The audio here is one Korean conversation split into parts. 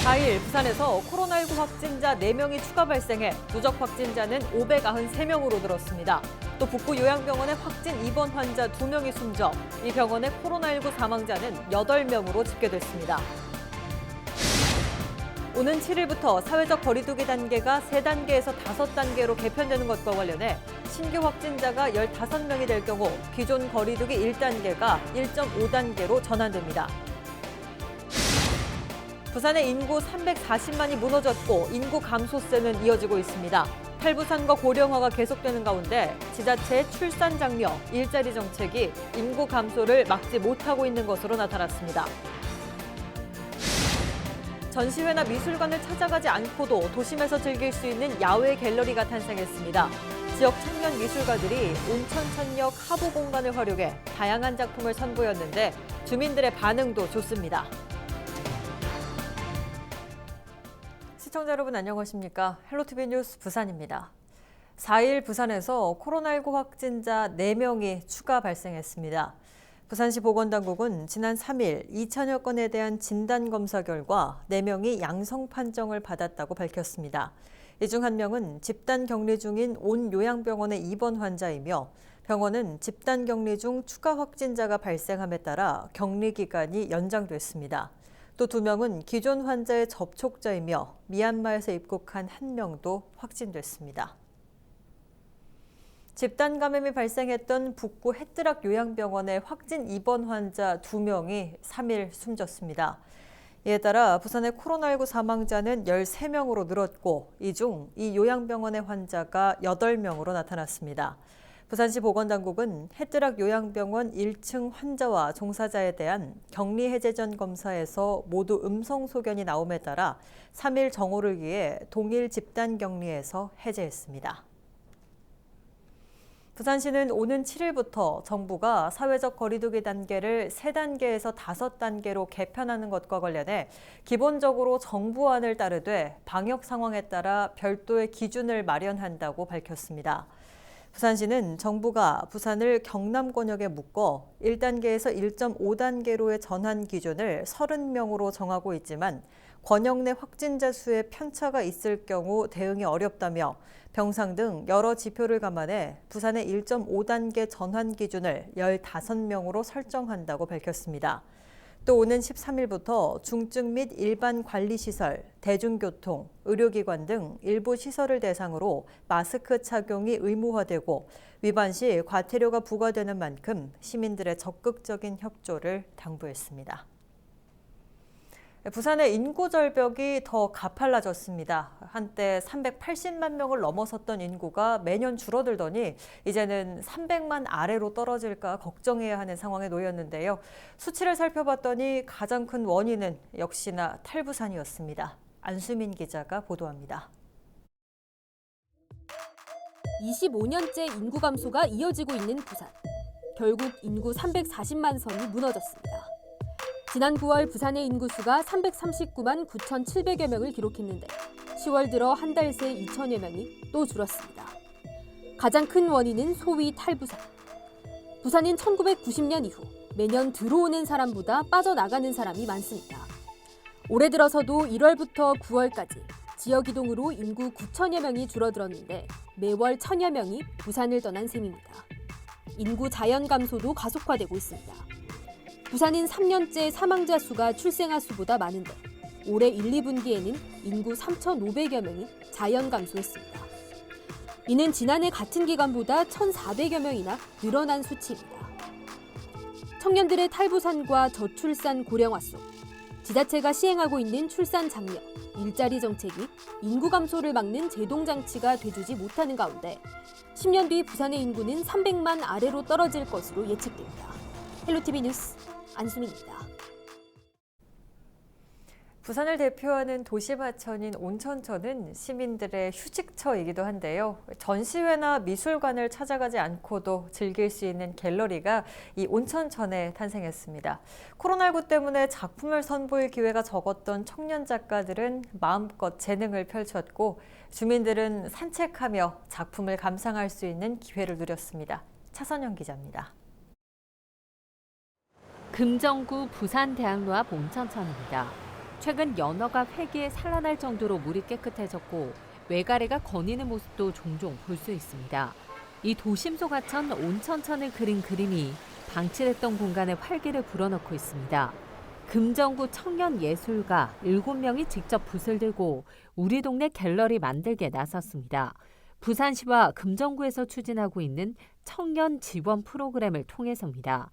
4일 부산에서 코로나19 확진자 4명이 추가 발생해 누적 확진자는 593명으로 늘었습니다. 또 북구 요양병원에 확진 입원 환자 2명이 숨져 이 병원의 코로나19 사망자는 8명으로 집계됐습니다. 오는 7일부터 사회적 거리두기 단계가 3단계에서 5단계로 개편되는 것과 관련해 신규 확진자가 15명이 될 경우 기존 거리두기 1단계가 1.5단계로 전환됩니다. 부산의 인구 340만이 무너졌고 인구 감소세는 이어지고 있습니다. 탈부산과 고령화가 계속되는 가운데 지자체의 출산 장려, 일자리 정책이 인구 감소를 막지 못하고 있는 것으로 나타났습니다. 전시회나 미술관을 찾아가지 않고도 도심에서 즐길 수 있는 야외 갤러리가 탄생했습니다. 지역 청년 미술가들이 온천천역 하부 공간을 활용해 다양한 작품을 선보였는데 주민들의 반응도 좋습니다. 시청자 여러분 안녕하십니까? 헬로티비 뉴스 부산입니다. 4일 부산에서 코로나19 확진자 4명이 추가 발생했습니다. 부산시 보건당국은 지난 3일 2천여 건에 대한 진단검사 결과 4명이 양성 판정을 받았다고 밝혔습니다. 이 중 1명은 집단격리 중인 온 요양병원의 입원 환자이며 병원은 집단격리 중 추가 확진자가 발생함에 따라 격리 기간이 연장됐습니다. 또 2명은 기존 환자의 접촉자이며 미얀마에서 입국한 1명도 확진됐습니다. 집단 감염이 발생했던 북구 햇드락 요양병원의 확진 입원 환자 2명이 3일 숨졌습니다. 이에 따라 부산의 코로나19 사망자는 13명으로 늘었고 이 중 이 요양병원의 환자가 8명으로 나타났습니다. 부산시 보건당국은 햇드락 요양병원 1층 환자와 종사자에 대한 격리 해제 전 검사에서 모두 음성 소견이 나옴에 따라 3일 정오를 위해 동일 집단 격리에서 해제했습니다. 부산시는 오는 7일부터 정부가 사회적 거리두기 단계를 3단계에서 5단계로 개편하는 것과 관련해 기본적으로 정부안을 따르되 방역 상황에 따라 별도의 기준을 마련한다고 밝혔습니다. 부산시는 정부가 부산을 경남 권역에 묶어 1단계에서 1.5단계로의 전환 기준을 30명으로 정하고 있지만 권역 내 확진자 수에 편차가 있을 경우 대응이 어렵다며 병상 등 여러 지표를 감안해 부산의 1.5단계 전환 기준을 15명으로 설정한다고 밝혔습니다. 또 오는 13일부터 중증 및 일반 관리시설, 대중교통, 의료기관 등 일부 시설을 대상으로 마스크 착용이 의무화되고 위반 시 과태료가 부과되는 만큼 시민들의 적극적인 협조를 당부했습니다. 부산의 인구 절벽이 더 가팔라졌습니다. 한때 380만 명을 넘어섰던 인구가 매년 줄어들더니 이제는 300만 아래로 떨어질까 걱정해야 하는 상황에 놓였는데요. 수치를 살펴봤더니 가장 큰 원인은 역시나 탈부산이었습니다. 안수민 기자가 보도합니다. 25년째 인구 감소가 이어지고 있는 부산. 결국 인구 340만 선이 무너졌습니다. 지난 9월 부산의 인구수가 339만 9,700여 명을 기록했는데 10월 들어 한 달 새 2천여 명이 또 줄었습니다. 가장 큰 원인은 소위 탈부산. 부산은 1990년 이후 매년 들어오는 사람보다 빠져나가는 사람이 많습니다. 올해 들어서도 1월부터 9월까지 지역 이동으로 인구 9천여 명이 줄어들었는데 매월 1,000여 명이 부산을 떠난 셈입니다. 인구 자연 감소도 가속화되고 있습니다. 부산은 3년째 사망자 수가 출생아 수보다 많은데 올해 1, 2분기에는 인구 3,500여 명이 자연 감소했습니다. 이는 지난해 같은 기간보다 1,400여 명이나 늘어난 수치입니다. 청년들의 탈부산과 저출산 고령화 속 지자체가 시행하고 있는 출산 장려, 일자리 정책이 인구 감소를 막는 제동장치가 돼주지 못하는 가운데 10년 뒤 부산의 인구는 300만 아래로 떨어질 것으로 예측됩니다. 헬로티비 뉴스 안수민입니다. 부산을 대표하는 도시하천인 온천천은 시민들의 휴식처이기도 한데요. 전시회나 미술관을 찾아가지 않고도 즐길 수 있는 갤러리가 이 온천천에 탄생했습니다. 코로나19 때문에 작품을 선보일 기회가 적었던 청년 작가들은 마음껏 재능을 펼쳤고 주민들은 산책하며 작품을 감상할 수 있는 기회를 누렸습니다. 차선영 기자입니다. 금정구 부산대학로 앞 온천천입니다. 최근 연어가 회기에 산란할 정도로 물이 깨끗해졌고 외가래가 거니는 모습도 종종 볼 수 있습니다. 이 도심 속 하천 온천천을 그린 그림이 방치됐던 공간에 활기를 불어넣고 있습니다. 금정구 청년예술가 7명이 직접 붓을 들고 우리 동네 갤러리 만들게 나섰습니다. 부산시와 금정구에서 추진하고 있는 청년 지원 프로그램을 통해서입니다.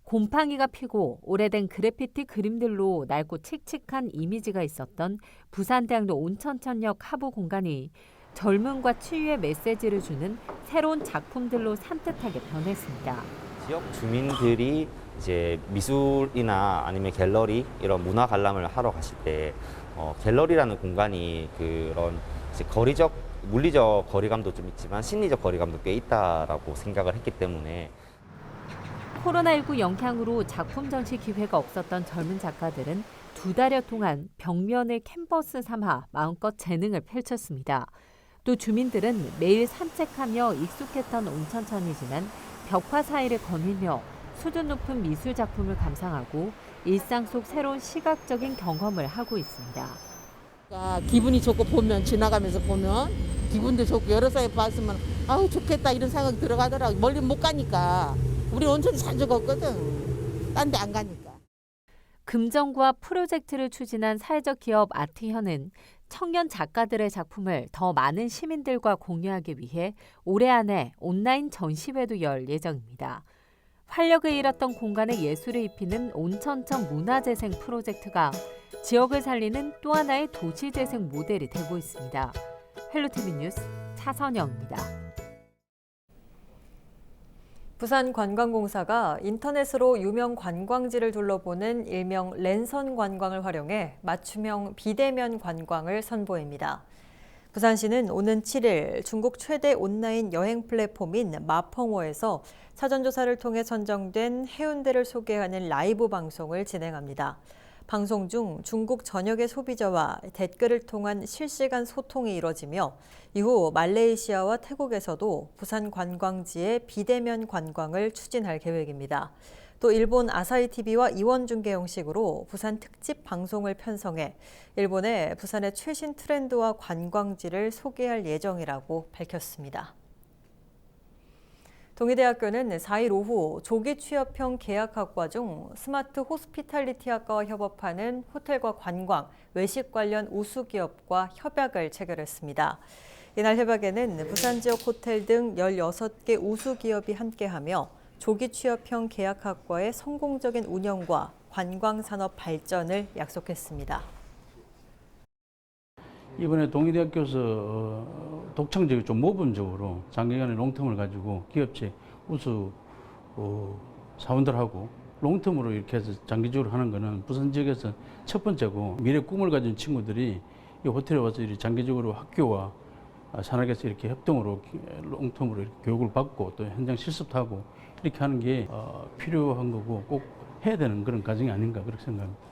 곰팡이가 피고 오래된 그래피티 그림들로 낡고 칙칙한 이미지가 있었던 부산대학로 온천천역 하부 공간이 젊음과 치유의 메시지를 주는 새로운 작품들로 산뜻하게 변했습니다. 지역 주민들이 이제 미술이나 아니면 갤러리 이런 문화 관람을 하러 가실 때 갤러리라는 공간이 그런 이제 물리적 거리감도 좀 있지만 심리적 거리감도 꽤 있다라고 생각을 했기 때문에 코로나19 영향으로 작품 전시 기회가 없었던 젊은 작가들은 2달여 동안 벽면을 캔버스 삼아 마음껏 재능을 펼쳤습니다. 또 주민들은 매일 산책하며 익숙했던 온천천이지만 벽화 사이를 거닐며 수준 높은 미술 작품을 감상하고 일상 속 새로운 시각적인 경험을 하고 있습니다. 기분이 좋고 보면 지나가면서 보면 기분도 좋고 여러 사람이 봤으면 아우 좋겠다 이런 생각이 들어가더라고. 멀리 못 가니까 우리 온천 자주 걷거든. 딴 데 안 가니까. 금정구와 프로젝트를 추진한 사회적 기업 아트현은 청년 작가들의 작품을 더 많은 시민들과 공유하기 위해 올해 안에 온라인 전시회도 열 예정입니다. 활력을 잃었던 공간에 예술을 입히는 온천천 문화재생 프로젝트가 지역을 살리는 또 하나의 도시재생 모델이 되고 있습니다. 헬로티비 뉴스 차선영입니다. 부산관광공사가 인터넷으로 유명 관광지를 둘러보는 일명 랜선 관광을 활용해 맞춤형 비대면 관광을 선보입니다. 부산시는 오는 7일 중국 최대 온라인 여행 플랫폼인 마펑호에서 사전조사를 통해 선정된 해운대를 소개하는 라이브 방송을 진행합니다. 방송 중 중국 전역의 소비자와 댓글을 통한 실시간 소통이 이뤄지며 이후 말레이시아와 태국에서도 부산 관광지의 비대면 관광을 추진할 계획입니다. 또 일본 아사히TV와 이원중계 형식으로 부산 특집 방송을 편성해 일본의 부산의 최신 트렌드와 관광지를 소개할 예정이라고 밝혔습니다. 동의대학교는 4일 오후 조기 취업형 계약학과 중 스마트 호스피탈리티 학과와 협업하는 호텔과 관광, 외식 관련 우수기업과 협약을 체결했습니다. 이날 협약에는 부산 지역 호텔 등 16개 우수기업이 함께하며 조기 취업형 계약학과의 성공적인 운영과 관광산업 발전을 약속했습니다. 이번에 동의대학교에서 독창적이고 좀 모범적으로 장기간의 롱텀을 가지고 기업체 우수 사원들하고 롱텀으로 이렇게 해서 장기적으로 하는 거는 부산 지역에서 첫 번째고 미래 꿈을 가진 친구들이 이 호텔에 와서 이렇게 장기적으로 학교와 산학에서 이렇게 협동으로 롱텀으로 이렇게 교육을 받고 또 현장 실습도 하고 이렇게 하는 게 필요한 거고 꼭 해야 되는 그런 과정이 아닌가 그렇게 생각합니다.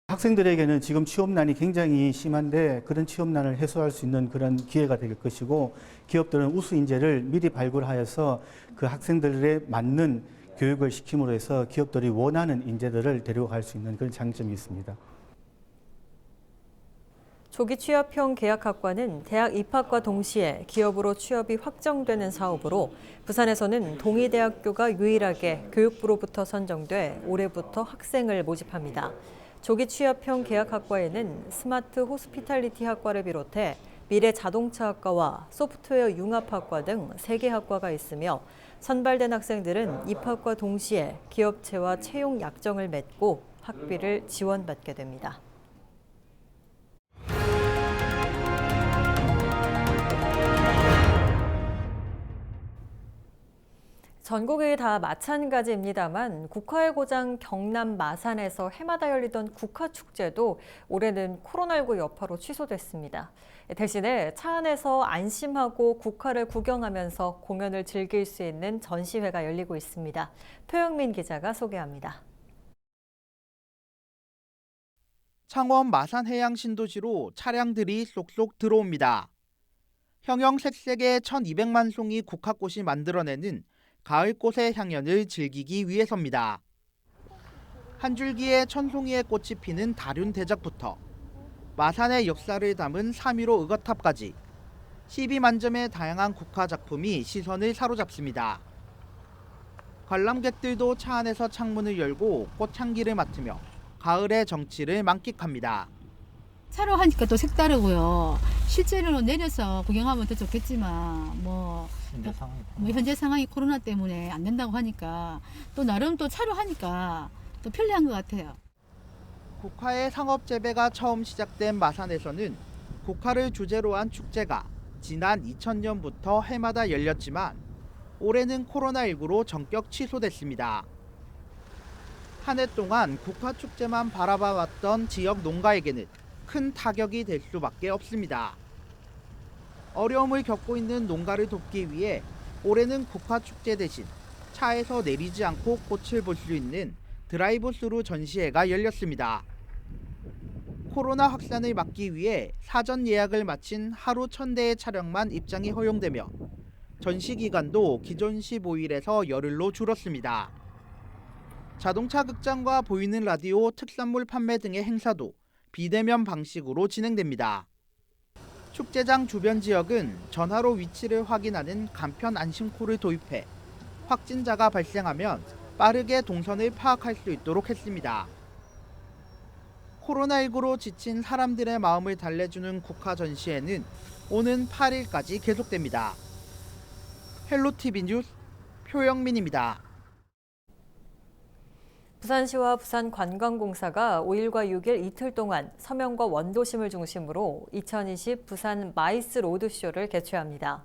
학생들에게는 지금 취업난이 굉장히 심한데 그런 취업난을 해소할 수 있는 그런 기회가 될 것이고 기업들은 우수 인재를 미리 발굴하여서 그 학생들에 맞는 교육을 시킴으로 해서 기업들이 원하는 인재들을 데려갈 수 있는 그런 장점이 있습니다. 조기 취업형 계약학과는 대학 입학과 동시에 기업으로 취업이 확정되는 사업으로 부산에서는 동의대학교가 유일하게 교육부로부터 선정돼 올해부터 학생을 모집합니다. 조기 취업형 계약학과에는 스마트 호스피탈리티 학과를 비롯해 미래 자동차학과와 소프트웨어 융합학과 등 3개 학과가 있으며 선발된 학생들은 입학과 동시에 기업체와 채용 약정을 맺고 학비를 지원받게 됩니다. 전국이 다 마찬가지입니다만 국화의 고장 경남 마산에서 해마다 열리던 국화축제도 올해는 코로나19 여파로 취소됐습니다. 대신에 차 안에서 안심하고 국화를 구경하면서 공연을 즐길 수 있는 전시회가 열리고 있습니다. 표영민 기자가 소개합니다. 창원 마산해양신도시로 차량들이 쏙쏙 들어옵니다. 형형색색의 1200만 송이 국화꽃이 만들어내는 가을꽃의 향연을 즐기기 위해서입니다. 한 줄기의 천송이의 꽃이 피는 다륜 대작부터 마산의 역사를 담은 3.15 의거탑까지 12만점의 다양한 국화 작품이 시선을 사로잡습니다. 관람객들도 차 안에서 창문을 열고 꽃향기를 맡으며 가을의 정취를 만끽합니다. 차로 하니까 또 색다르고요. 실제로 내려서 구경하면 더 좋겠지만 현재 상황이 코로나 때문에 안 된다고 하니까 또 나름 또 차로 하니까 또 편리한 것 같아요. 국화의 상업 재배가 처음 시작된 마산에서는 국화를 주제로 한 축제가 지난 2000년부터 해마다 열렸지만 올해는 코로나19로 전격 취소됐습니다. 한 해 동안 국화 축제만 바라봐왔던 지역 농가에게는 큰 타격이 될 수밖에 없습니다. 어려움을 겪고 있는 농가를 돕기 위해 올해는 국화 축제 대신 차에서 내리지 않고 꽃을 볼 수 있는 드라이브 스루 전시회가 열렸습니다. 코로나 확산을 막기 위해 사전 예약을 마친 하루 1000대의 차량만 입장이 허용되며 전시 기간도 기존 15일에서 열흘로 줄었습니다. 자동차 극장과 보이는 라디오, 특산물 판매 등의 행사도 비대면 방식으로 진행됩니다. 축제장 주변 지역은 전화로 위치를 확인하는 간편 안심콜을 도입해 확진자가 발생하면 빠르게 동선을 파악할 수 있도록 했습니다. 코로나19로 지친 사람들의 마음을 달래주는 국화 전시회는 오는 8일까지 계속됩니다. 헬로티비 뉴스 표영민입니다. 부산시와 부산관광공사가 5일과 6일 이틀 동안 서명과 원도심을 중심으로 2020 부산 마이스 로드쇼를 개최합니다.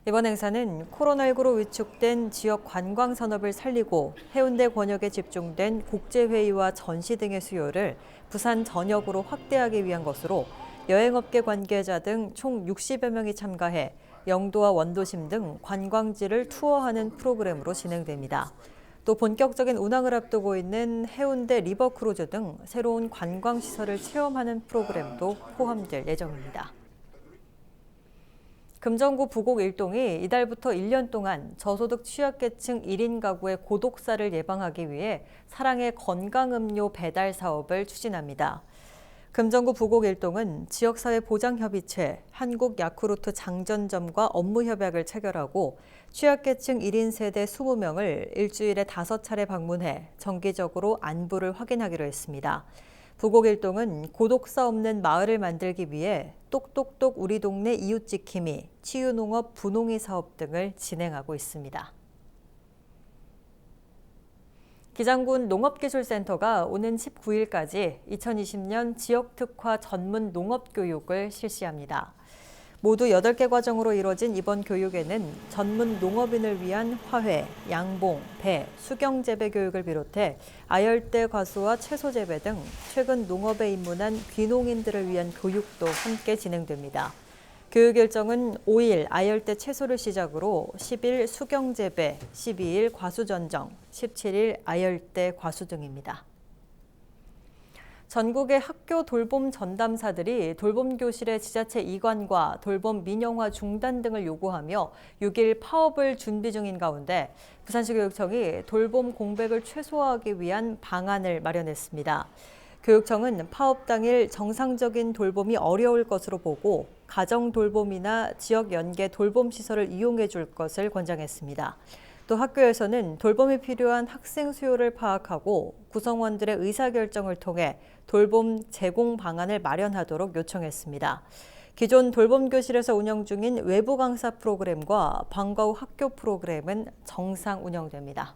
이번 행사는 코로나19로 위축된 지역 관광 산업을 살리고 해운대 권역에 집중된 국제회의와 전시 등의 수요를 부산 전역으로 확대하기 위한 것으로 여행업계 관계자 등 총 60여 명이 참가해 영도와 원도심 등 관광지를 투어하는 프로그램으로 진행됩니다. 또 본격적인 운항을 앞두고 있는 해운대 리버크루즈 등 새로운 관광시설을 체험하는 프로그램도 포함될 예정입니다. 금정구 부곡 일동이 이달부터 1년 동안 저소득 취약계층 1인 가구의 고독사를 예방하기 위해 사랑의 건강음료 배달 사업을 추진합니다. 금정구 부곡 일동은 지역사회보장협의체, 한국야쿠르트 장전점과 업무협약을 체결하고 취약계층 1인 세대 20명을 일주일에 5차례 방문해 정기적으로 안부를 확인하기로 했습니다. 부곡 일동은 고독사 없는 마을을 만들기 위해 똑똑똑 우리 동네 이웃지킴이, 치유농업 분홍이 사업 등을 진행하고 있습니다. 기장군 농업기술센터가 오는 19일까지 2020년 지역특화 전문 농업교육을 실시합니다. 모두 8개 과정으로 이뤄진 이번 교육에는 전문 농업인을 위한 화훼, 양봉, 배, 수경재배 교육을 비롯해 아열대 과수와 채소재배 등 최근 농업에 입문한 귀농인들을 위한 교육도 함께 진행됩니다. 교육 일정은 5일 아열대 채소를 시작으로 10일 수경재배, 12일 과수전정, 17일 아열대 과수 등입니다. 전국의 학교 돌봄 전담사들이 돌봄 교실의 지자체 이관과 돌봄 민영화 중단 등을 요구하며 6일 파업을 준비 중인 가운데 부산시 교육청이 돌봄 공백을 최소화하기 위한 방안을 마련했습니다. 교육청은 파업 당일 정상적인 돌봄이 어려울 것으로 보고 가정 돌봄이나 지역 연계 돌봄 시설을 이용해 줄 것을 권장했습니다. 또 학교에서는 돌봄이 필요한 학생 수요를 파악하고 구성원들의 의사결정을 통해 돌봄 제공 방안을 마련하도록 요청했습니다. 기존 돌봄 교실에서 운영 중인 외부 강사 프로그램과 방과 후 학교 프로그램은 정상 운영됩니다.